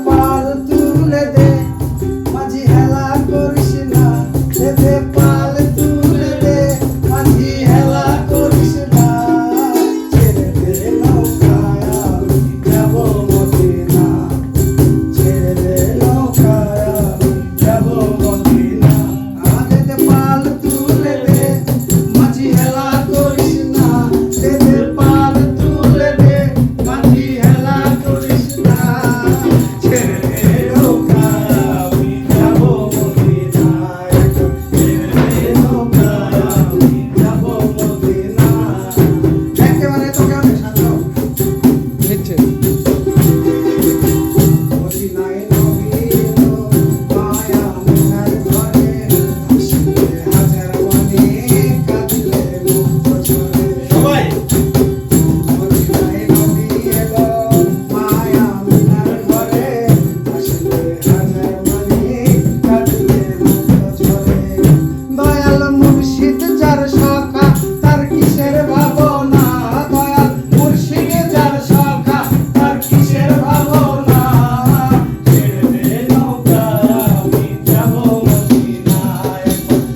পাল তুলে দে মাঝি হেলা করিস না দে পাল তুলে দে মাঝি হেলা করিস না ছেড়ে দে নৌকায় আমি যাব মদিনা ছেড়ে দে নৌকায় আমি যাব মদিনা দে পাল তুলে দে মাঝি হেলা করিস না দে পাল তুলে দে মাঝি হেলা করিস না ছেড়ে দে নৌকায় আমি যাব মদিনা ছেড়ে দে নৌকায় আমি যাব মদিনা একেবারে তোকে আমি শান্ত নিচ্ছে মদিনায় নবী এলো মায়া মিনার ঘরে আসলে হাজার মনে কাঁদলে মুক্ত ঝরে সবাই মদিনায় নবী এলো মায়া মিনার ঘরে আসলে হাজার মনে কাঁদলে মুক্ত ঝরে দয়াল মুর্শিদ যার সখা তার কিসের ভাবনা দয়াল মুর্শিদ যার সখা তার কিসের ভাবনা ছেড়ে দে নৌকায় আমি যাব মদিনায়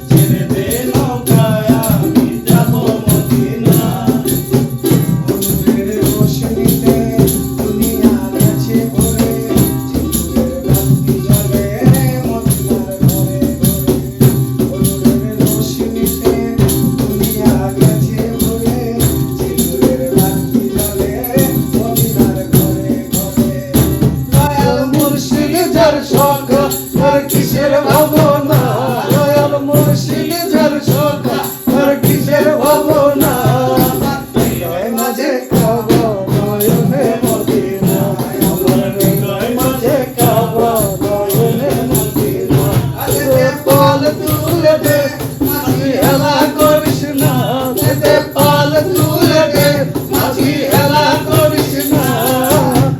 ছেড়ে দে নৌকায় আমি যাব মদিনা অনুরের রোশনীতে দুনিয়া গেছে ভরে সিঁদুরের বাতি জ্বলে মদিনার ঘরে ঘরে অনুরের রোশনীতে দুনিয়া গেছে ভরে সিঁদুরের বাতি জ্বলে মদিনার ঘরে ঘরে দয়াল মুর্শিদ যার শখ তার কিসের ভাবনা দয়াল মুর্শিদ যার শখ তার কিসের ভাবনা হৃদয় মাঝে কাবা নয়নে মদিনা আমার হৃদয় মাঝে কাবা নয়নে মদিনা দে পাল তুলে দে মাঝি হেলা করিস না দে পাল তুলে দে মাঝি হেলা করিস না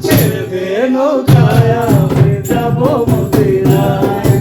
ছেড়ে দে নৌকায় আমি যাব মদিনায়